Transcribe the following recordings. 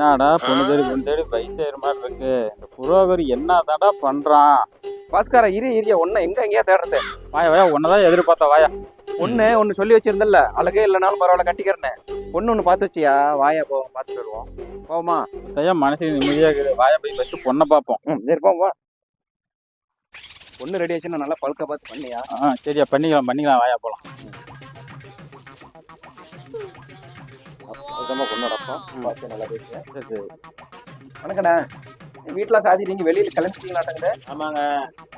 என்னடா பொண்ணு தேடி வயசாயிர மாதிரி இருக்கு. இந்த புரோகர் என்னதாடா பண்றான்? பாஸ்காரா இரியா ஒன்ன எங்க எங்கேயா தேடுறது? வாயா ஒன்னதான் எதிர்பார்த்தா வாயா. ஒன்னு சொல்லி வச்சிருந்தல, அழகே இல்லைனாலும் பரவாயில்ல கட்டிக்கிறேன்னு. ஒண்ணு பார்த்து வச்சியா? வாயா போ, பார்த்துட்டு வருவோம். போமா மனசுக்கு நிம்மதியா இருக்குது. வாயா போய் ஃபர்ஸ்ட் பொண்ணை பார்ப்போம். சரி போமா. பொண்ணு ரெடி ஆச்சுன்னா நல்லா பழுக்க பார்த்து பண்ணியா? சரியா பண்ணிக்கலாம் வாயா போலாம். பொண்ணோட அப்பா பார்த்து நல்லா பேசுறேன். சரி. வணக்கண்ணா, வீட்டுல சாதிட்டீங்க, வெளியில கிளம்பிட்டீங்களாட்டங்குது? ஆமாங்க,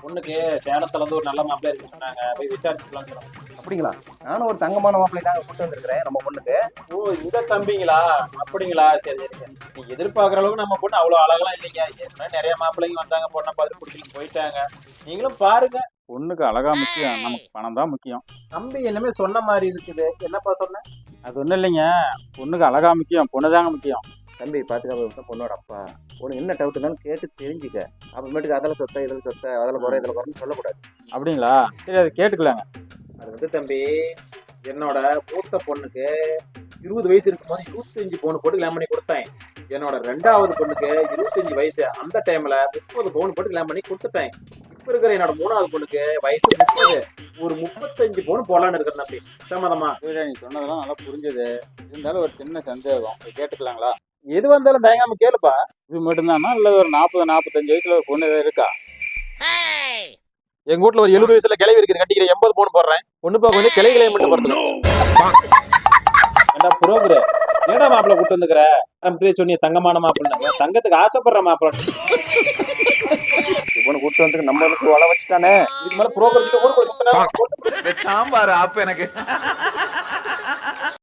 பொண்ணுக்கு சேலத்துல இருந்து ஒரு நல்ல மாப்பிள்ளை இருக்கு சொன்னாங்க, போய் விசாரிச்சுக்கலாம் சொன்னோம். அப்படிங்களா? நானும் ஒரு தங்கமான மாப்பிள்ளை தாங்க கூட்டு வந்திருக்கிறேன் நம்ம பொண்ணுக்கு. ஓ, இந்த தம்பிங்களா? அப்படிங்களா? சரி சரி. நீ எதிர்பார்க்குற அளவுக்கு நம்ம பொண்ணு அவ்வளோ அழகெல்லாம் இல்லைங்க. ஏற்கனவே நிறைய மாப்பிள்ளைங்க வந்தாங்க, பொண்ணை பார்த்து பிடிக்கல போயிட்டாங்க. நீங்களும் பாருங்க. பொண்ணுக்கு அழகா முக்கியம், நமக்கு பணம் தான் முக்கியம். தம்பி என்னமே சொன்ன மாதிரி இருக்குது. என்னப்பா சொன்ன? அது ஒண்ணும் இல்லைங்க, பொண்ணுக்கு அழகா முக்கியம், பொண்ணுதாங்க முக்கியம். தம்பி பாத்துக்க, பொண்ணோட அப்பா. உனக்கு என்ன டவுட் இருந்தாலும் கேட்டு தெரிஞ்சுக்க. அப்புறமேட்டுக்கு அதில் சொத்த இதில் சொத்த அதில் குறை இதில் குறைன்னு சொல்லக்கூடாது. அப்படிங்களா? சரி, அது கேட்டுக்கலாங்க. அது தம்பி, என்னோட மூத்த பொண்ணுக்கு 20 வயசு இருக்கும்போது 25 பவுன் போட்டு கல்யாணம் பண்ணி கொடுத்தேன். என்னோட 2வது பொண்ணுக்கு 25 வயசு, அந்த டைம்ல 30 பவுன் போட்டு கல்யாணம் பண்ணி கொடுத்துட்டேன். இப்ப இருக்கிற என்னோட 3வது பொண்ணுக்கு வயசு 30, ஒரு 35 பவுன் போலான்னு இருக்கிற தம்பி. சம்மதமா? நீ சொன்னதெல்லாம் நல்லா புரிஞ்சது. இருந்தாலும் ஒரு சின்ன சந்தேகம், கேட்டுக்கலாங்களா? எது வந்தாலும் தயங்காம கேளுப்பா. இது மட்டும்தானா இல்ல ஒரு 40-45 வயசுல ஒரு பொண்ணு ஏதாவது இருக்கா? எங்க வீட்டுல ஒரு 70 வயசுல கிளவி இருக்குது, கட்டிக்கிற 80 பவுன் போடுறேன். பொண்ணு பார்க்க வந்து கிளைகளை மட்டும் போறது. ஏண்டா புரோக்கர், ஏடா மாப்பிள்ள கூட்டு வந்துக்கிற? சொன்னிய தங்கமான மாப்பிள்ள, தங்கத்துக்கு ஆசைப்படுற மாப்பிள்ள. இவனை கூட்டு வந்து நம்மளுக்கு வள வச்சுட்டானே. இதுக்கு மேல புரோக்கர் சாம்பார் ஆப்பு எனக்கு